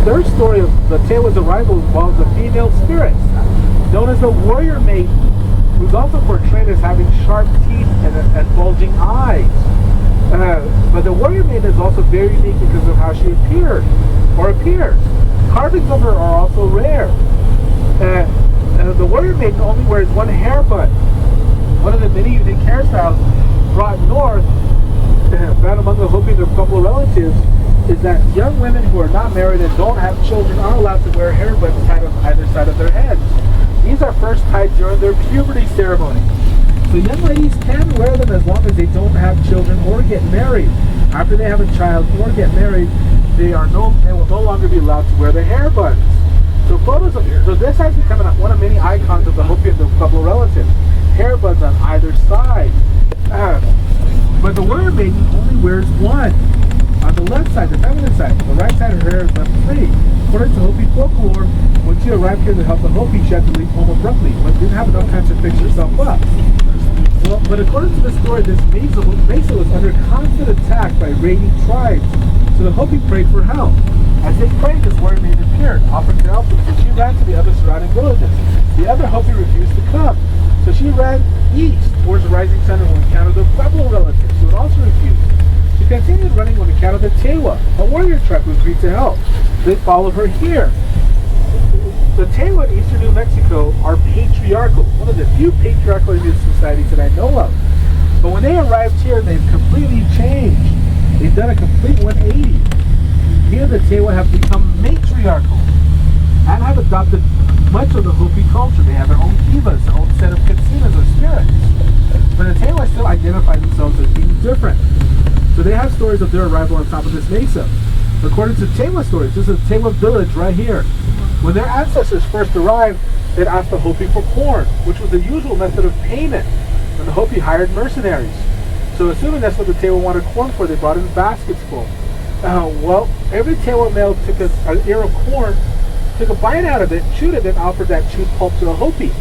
their story of the Tewa's arrival involves a female spirit known as the warrior maiden, who's also portrayed as having sharp teeth and bulging eyes. But the warrior maiden is also very unique because of how she appears. Carvings of her are also rare. The warrior maiden only wears one hair bun. One of the many unique hairstyles brought north, found among the Hopi and their Pueblo relatives, is that young women who are not married and don't have children are allowed to wear hair buns tied on either side of their heads. These are first tied during their puberty ceremony. So young ladies can wear them as long as they don't have children or get married. After they have a child or get married, they will no longer be allowed to wear the hair buns. So this has become one of many icons of the Hopi and the Pueblo relatives. Hair buns on either side. But the warrior maiden only wears one. On the left side, the feminine side, the right side of her hair is left free. According to Hopi folklore, when she arrived here to help the Hopi, she had to leave home abruptly, but didn't have enough time to fix herself up. Well, but according to the story, this mesa was under constant attack by raiding tribes, so the Hopi prayed for help. As they prayed, this warrior maiden appeared, offered to help them, so she ran to the other surrounding villages. The other Hopi refused to come, so she ran east towards the rising sun and encountered the Pueblo relatives, who would also refuse. She continued running when encountered the Tewa, a warrior tribe who agreed to help. They followed her here. The Tewa in eastern New Mexico are patriarchal, one of the few patriarchal Indian societies that I know of. But when they arrived here, they've completely changed. They've done a complete 180. Here the Tewa have become matriarchal and have adopted much of the Hopi culture. They have their own kivas, their own set of katsinas or spirits. But the Tewa still identify themselves as being different. So they have stories of their arrival on top of this mesa. According to Tewa stories, this is a Tewa village right here. When their ancestors first arrived, they'd asked the Hopi for corn, which was the usual method of payment when the Hopi hired mercenaries. So assuming that's what the Tewa wanted corn for, they brought in baskets full. Well, every Tewa male took an ear of corn, took a bite out of it, chewed it, and offered that chewed pulp to the Hopi,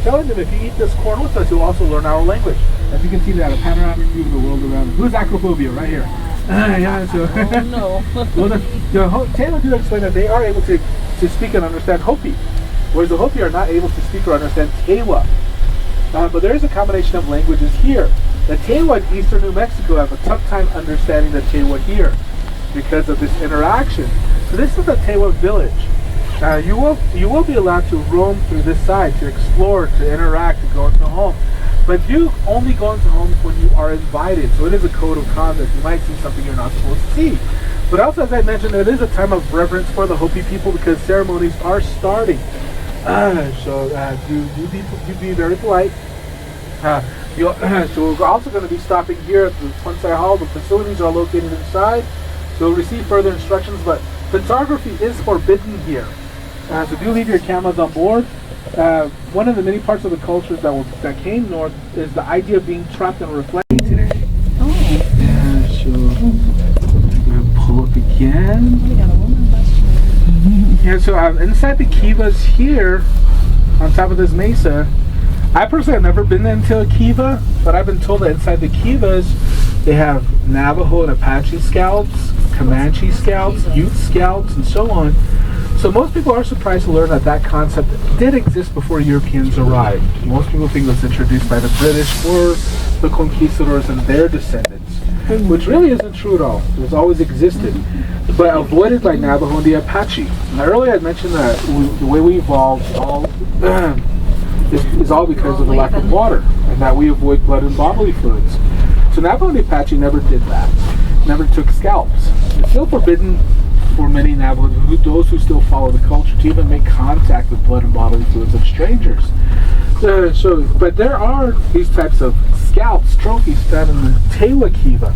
telling them if you eat this corn with us, you'll also learn our language. As you can see, they had a panoramic view of the world around them. Who's acrophobia? Right here. Yeah, so oh no. Well, the Tewa do explain that they are able to speak and understand Hopi, whereas the Hopi are not able to speak or understand Tewa. But there is a combination of languages here. The Tewa in eastern New Mexico have a tough time understanding the Tewa here because of this interaction. So this is the Tewa village. You will be allowed to roam through this side, to explore, to interact, to go into homes. But you only go into homes when you are invited. So it is a code of conduct. You might see something you're not supposed to see. But also, as I mentioned, it is a time of reverence for the Hopi people because ceremonies are starting. So do be very polite. So we're also going to be stopping here at the Punsai Hall. The facilities are located inside. So you'll receive further instructions, but photography is forbidden here. So do leave your cameras on board. One of the many parts of the cultures that came north is the idea of being trapped in a reflection today. Oh. Yeah, so I'm going to pull up again. We got a woman question. Yeah, so inside the kivas here, on top of this mesa, I personally have never been into a kiva, but I've been told that inside the kivas, they have Navajo and Apache scouts, Comanche scouts, Ute scouts, and so on. So most people are surprised to learn that that concept did exist before Europeans arrived. Most people think it was introduced by the British or the conquistadors and their descendants, which really isn't true at all. It's always existed, but avoided by Navajo and the Apache. Now, earlier I mentioned that the way we evolved is all because of the lack of water, and that we avoid blood and bodily fluids. So Navajo and the Apache never did that, never took scalps. It's still forbidden for many Navajo, those who still follow the culture, to even make contact with blood and bodily fluids of strangers. But there are these types of scalps, trophies found in the Tewa Kiva.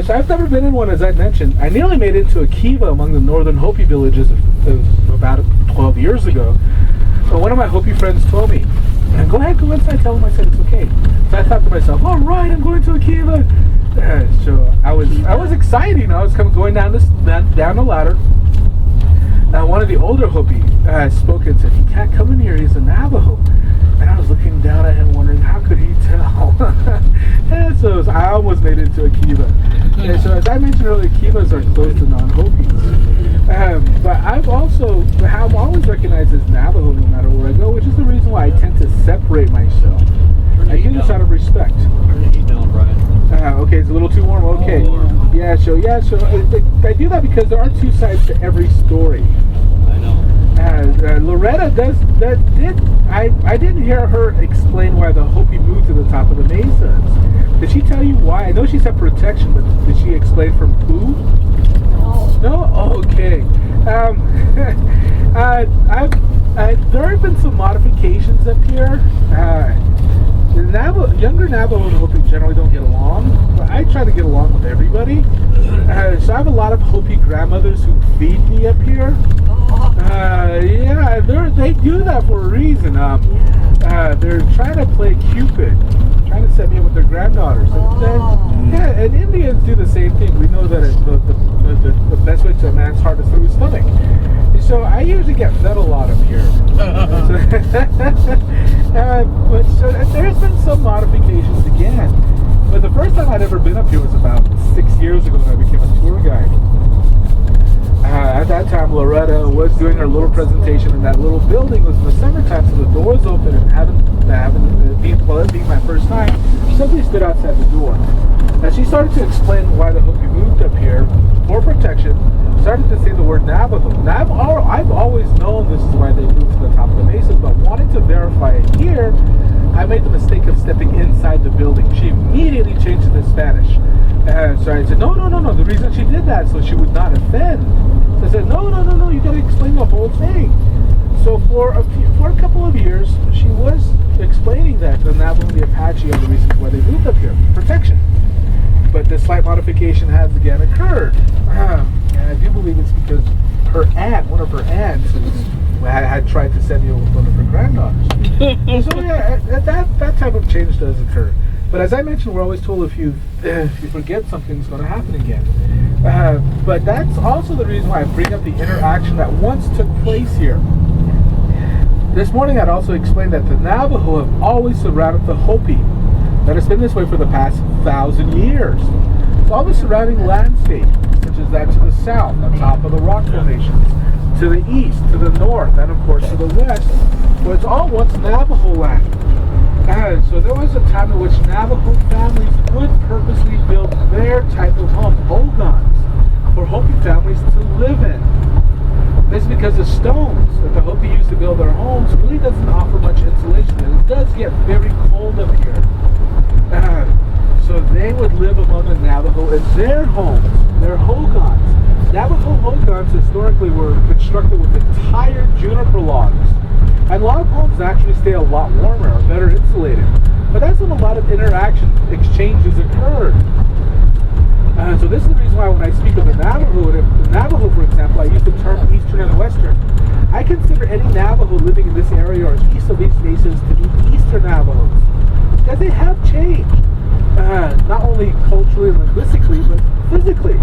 So I've never been in one, as I mentioned. I nearly made it into a Kiva among the northern Hopi villages of about 12 years ago. But one of my Hopi friends told me, go ahead, go inside. Tell him I said it's okay. So I thought to myself, all right, I'm going to a Kiva. So I was excited. You know, I was going down the ladder. One of the older Hopi spoke and said, "He can't come in here. He's a Navajo." And I was looking down at him, wondering how could he tell. And so I almost made it into a kiva. And so as I mentioned earlier, kivas are closed to non-Hopis. But also, I'm always recognized as Navajo no matter where I go, which is the reason why I tend to separate myself. I do this out of respect. Turn the heat down, Brian. Okay, it's a little too warm. Okay. Yeah, so I do that because there are two sides to every story. I know. Loretta I didn't hear her explain why the Hopi moved to the top of the mesas. Did she tell you why? I know she said protection, but did she explain from who? No. No? Oh, okay. There have been some modifications up here. Younger Navajo and Hopi generally don't get along, but I try to get along with everybody. So I have a lot of Hopi grandmothers who feed me up here. Yeah, they do that for a reason. They're trying to play Cupid, trying to set me up with their granddaughters. And Indians do the same thing. We know that the best way to a man's heart is through his stomach. So I usually get fed a lot up here. But so there's been some modifications again. But the first time I'd ever been up here was about 6 years ago when I became a tour guide. At that time, Loretta was doing her little presentation in that little building. It was in the summertime, so the doors open, and being my first time, somebody stood outside the door. And she started to explain why the Hopi moved up here for protection. Started to say the word Navajo. I've always known this is why they moved to the top of the mesas, but wanting to verify it here, I made the mistake of stepping inside the building. She immediately changed it to Spanish. So I said, no. The reason she did that so she would not offend. So I said, no. You got to explain the whole thing. So for a couple of years, she was explaining that the Navajo and the Apache are the reasons why they moved up here, protection. But this slight modification has again occurred. And I do believe it's because one of her aunts, had tried to send me with one of her granddaughters. So yeah, that type of change does occur. But as I mentioned, we're always told if you forget something's going to happen again. But that's also the reason why I bring up the interaction that once took place here. This morning I'd also explained that the Navajo have always surrounded the Hopi. That it's been this way for the past 1,000 years. So all the surrounding landscape, such as that to the south, on top of the rock formations, to the east, to the north, and of course to the west, well, it's all once Navajo land. So there was a time in which Navajo families would purposely build their type of home, hogans, for Hopi families to live in. This is because the stones that the Hopi used to build their homes really doesn't offer much insulation, and it does get very cold up here. So they would live among the Navajo in their homes, their hogans. Navajo hogans historically were constructed with entire juniper logs. And log homes actually stay a lot warmer, are better insulated. But that's when a lot of exchanges occurred. So this is the reason why when I speak of the Navajo, for example, I use the term Eastern and Western. I consider any Navajo living in this area or east of these mesas to be Eastern Navajos. Because they have changed. Not only culturally and linguistically, but physically.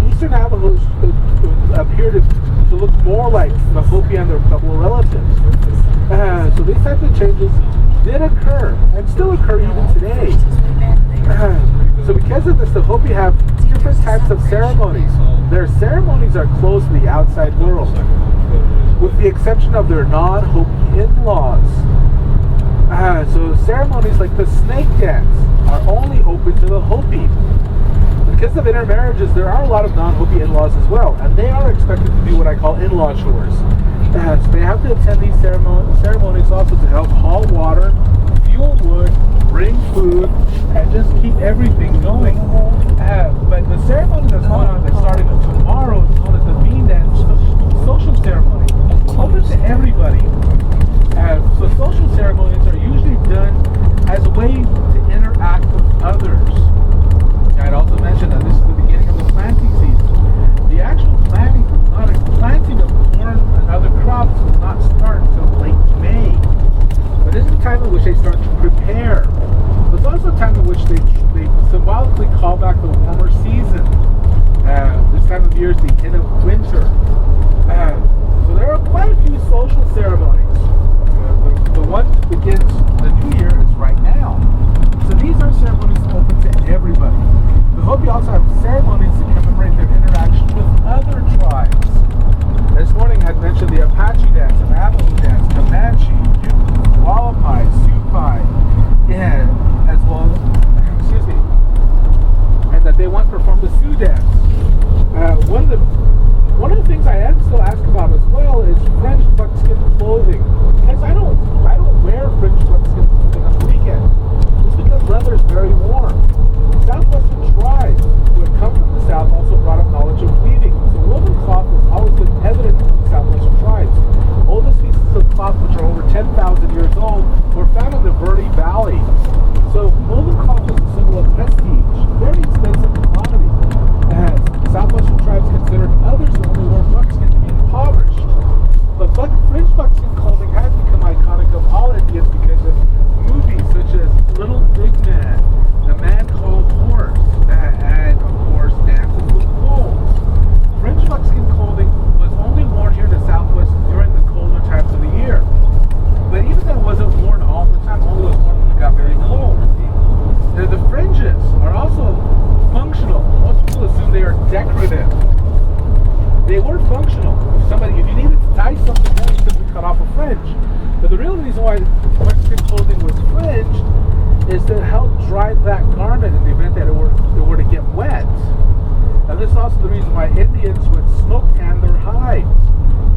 Eastern Navajos appear to look more like the Hopi and their couple of relatives. So these types of changes did occur and still occur even today. So because of this, the Hopi have different types of ceremonies. Their ceremonies are closed to the outside world, with the exception of their non-Hopi in-laws. So ceremonies like the snake dance are only open to the Hopi. Because of intermarriages, there are a lot of non-Hopi in-laws as well, and they are expected to do what I call in-law chores. So they have to attend these ceremonies also to help haul water, fuel wood, bring food, and just keep everything going. But the ceremony that's going on, that's starting tomorrow, is known as the bean dance, social ceremony. Open to everybody. So social ceremonies are usually done as a way to interact with others. I'd also mention that this is the beginning of the planting season. The actual planting of corn and other crops will not start until late May. But this is the time in which they start to prepare. There's also a time in which they symbolically call back the warmer season. This time of year is the end of winter. were functional. If you needed to tie something down, you simply cut off a fringe. But the real reason why Mexican clothing was fringed is to help dry that garment in the event that it were to get wet. And this is also the reason why Indians would smoke tan their hides.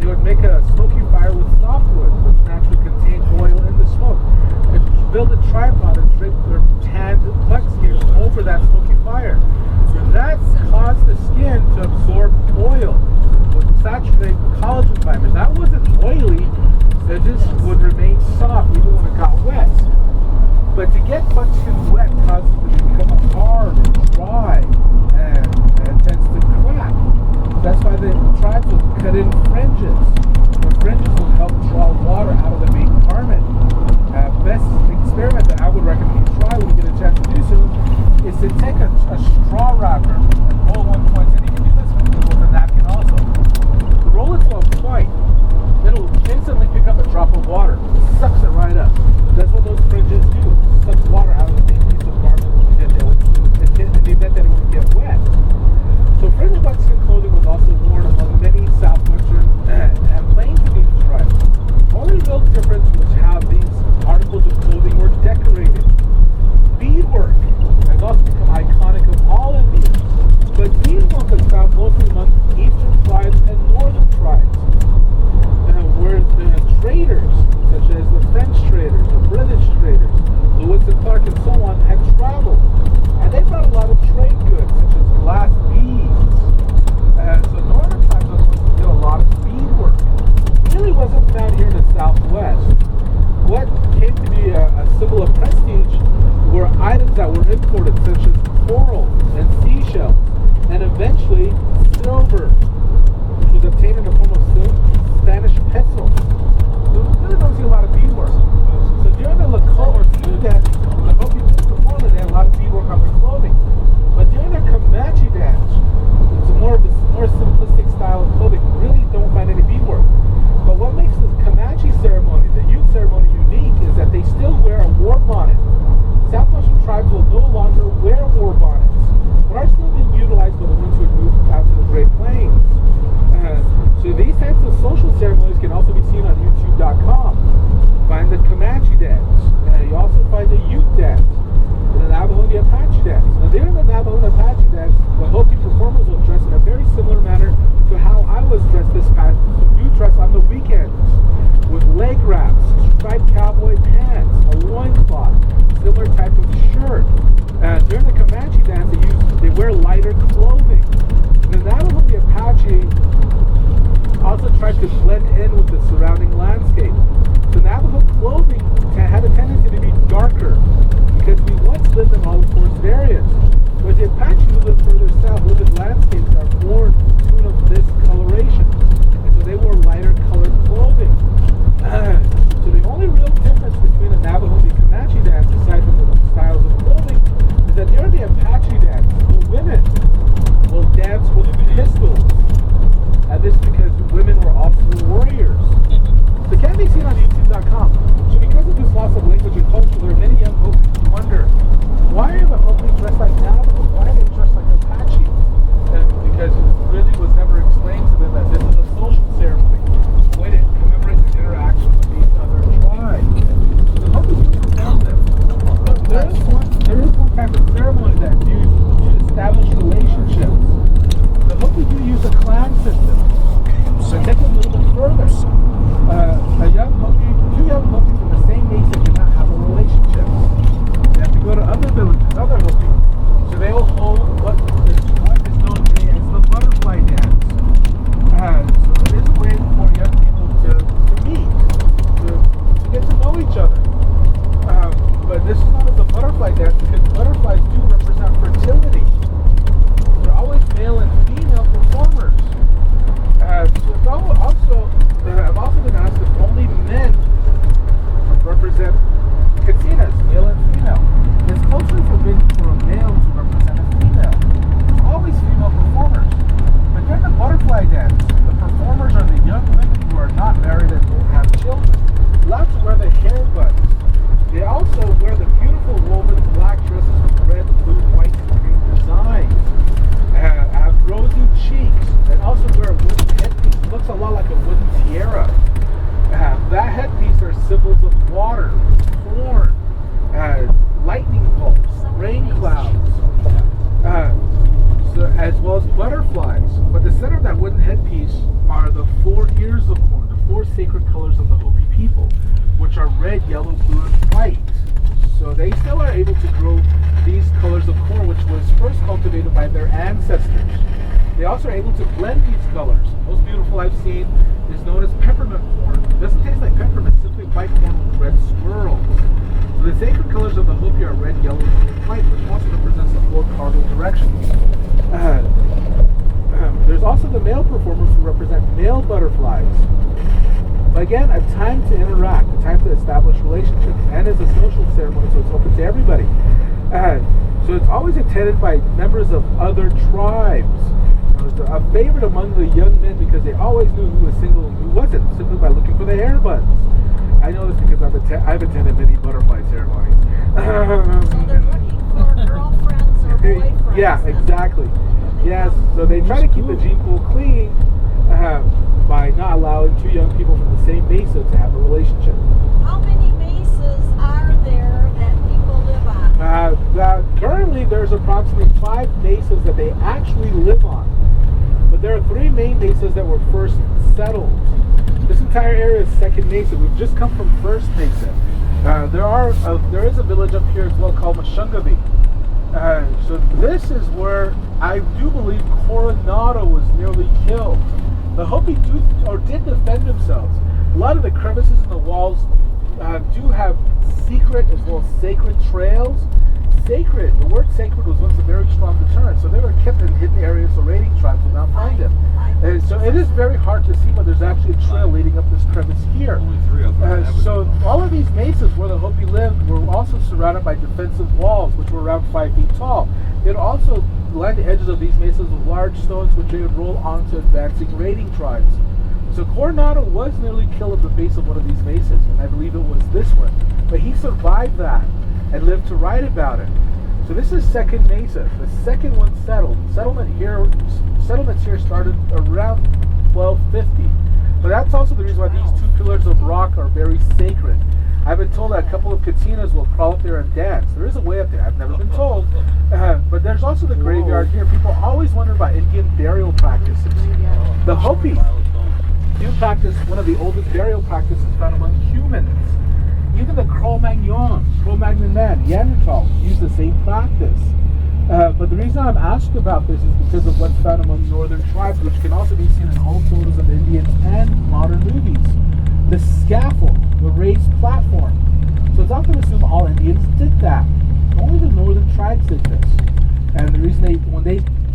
They would make a smoky fire with softwood, which naturally contained oil in the smoke, and build a tripod and drape their tanned buckskin over that smoky fire. So that caused the skin to absorb oil, would saturate collagen fibers. That wasn't oily, it just would remain soft even when it got wet. But to get buckskin wet causes it to become hard and dry and tends to crack. That's why the tribes would cut in fringes. The fringes would help draw water out of the main garment. Best experiment that I would recommend you try when you get a chance to do so is to take a straw wrapper and roll one point, and you can do this with a napkin also. Roll it to a point. It'll instantly pick up a drop of water. It sucks it right up. That's what those fringes do. It sucks water out of the main piece of garment in the event that it would get wet. So fringe buckskin clothing was also worn among many southwestern and plains Indian tribes. Only real difference was how these articles of clothing were decorated. Beadwork has also become iconic of all Indians, but beadwork was found mostly among eastern tribes and northern tribes, where the traders, such as the French traders, the British traders, Lewis and Clark, and so on, had traveled, and they brought a lot of trade goods, such as glass beads. So northern tribes did a lot of beadwork. It really wasn't found here in the Southwest. What came to be a symbol of prestige were items that were imported, such as coral and seashells, and eventually silver, which was obtained in the form of Spanish pesos. So we really don't see a lot of beadwork. So during the Lakota or Sioux dance, the Hopi performers, they had a lot of beadwork on their clothing. But during their Comanche dance, it's more simplistic style of clothing. You really don't find any beadwork. But what makes the Comanche ceremony, the youth ceremony, unique is that they still wear a war bonnet. Southwestern tribes will no longer wear war bonnets, but are still being utilized by the ones who have moved out to the Great Plains. So these types of social ceremonies can also be seen on YouTube.com. Find the Comanche dance. You also find the Ute dance, and the Navajo and the Apache dance. Now, during the Navajo and Apache dance, the Hopi performers will dress in a very similar manner to how I was dressed this past. You dress on the weekends with leg wraps, striped cowboy pants, a loincloth, similar type of shirt. During the Comanche dance, they wear lighter clothing. The Navajo and the Apache also tried to blend in with the surrounding landscape. So Navajo clothing had a tendency to be darker because we once lived in all the forested areas. Whereas the Apache who lived further south lived in landscapes that are more in tune of this coloration. And so they wore lighter colored clothing. So the only real difference between the Navajo and the Comanche dance, aside from the styles of clothing, is that during the Apache dance, the women will dance with pistols. And this is because women were also warriors. So it can be seen on YouTube.com. So because of this loss of language and culture, there are many young Hopi who wonder, why are the Hopi dressed like Navajo? Why are they dressed like Apache? And because it really was never explained to them that this is a social ceremony, a way to commemorate the interaction with these other tribes. The Hopi do perform them. But there is one type of ceremony that's used to establish relationships. The Hopi do use a clan system. So take it a little bit further. Two young able to blend these colors. Most beautiful I've seen is known as peppermint corn. It doesn't taste like peppermint, it's simply white corn with red swirls. So the sacred colors of the Hopi are red, yellow, and white, which also represents the four cardinal directions. There's also the male performers who represent male butterflies. But again, a time to interact, a time to establish relationships, and it's a social ceremony, so it's open to everybody. So it's always attended by members of other tribes. It was a favorite among the young men because they always knew who was single and who wasn't, simply by looking for the hair buttons. I know this because I've attended many butterfly ceremonies. So they're looking for girlfriends or boyfriends. Yeah, exactly. Yes, so they try to keep the gene pool clean by not allowing two young people from the same mesa to have a relationship. How many mesas are there that people live on? Currently, there's approximately 5 mesas that they actually live on. But there are 3 main mesas that were first settled. This entire area is second mesa. We've just come from first mesa. There is a village up here as well called Mashungabi. So this is where I do believe Coronado was nearly killed. The Hopi did defend themselves. A lot of the crevices in the walls do have secret as well as sacred trails. Sacred, the word sacred was once a very strong deterrent, so they were kept in hidden areas so raiding tribes would not find them. And so it is very hard to see, but there's actually a trail leading up this crevice here. Only 3 of them. So all of these mesas where the Hopi lived were also surrounded by defensive walls, which were around 5 feet tall. They'd also line the edges of these mesas with large stones, which they would roll onto advancing raiding tribes. So Coronado was nearly killed at the base of one of these mesas, and I believe it was this one. But he survived that and lived to write about it. So this is second mesa. The second one settled. Settlements here started around 1250. But that's also the reason why these 2 pillars of rock are very sacred. I've been told that a couple of Katinas will crawl up there and dance. There is a way up there. I've never been told. But there's also the graveyard here. People always wonder about Indian burial practices. The Hopi do practice one of the oldest burial practices found among humans. Even the Cro-Magnon man, Neanderthal, use the same practice. But the reason I'm asked about this is because of what's found among northern tribes, which can also be seen in old photos of Indians and modern movies. The scaffold, the raised platform. So it's often assumed all Indians did that. Only the northern tribes did this. And the reason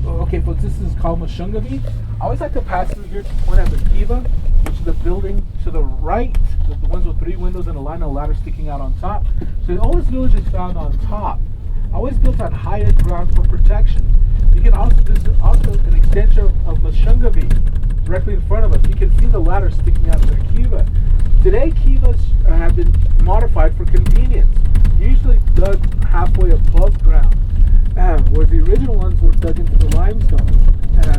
okay, folks, this is called Mashungabi. I always like to pass through here to point out the kiva, which is the building to the right, the ones with 3 windows and a line of ladder sticking out on top. So the oldest village is found on top, always built on higher ground for protection. You can also, this is also an extension of Mashungabi, directly in front of us. You can see the ladder sticking out of their kiva. Today, kivas have been modified for convenience, usually dug halfway above ground, whereas the original ones were dug into the limestone.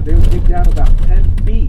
They would dig down about 10 feet.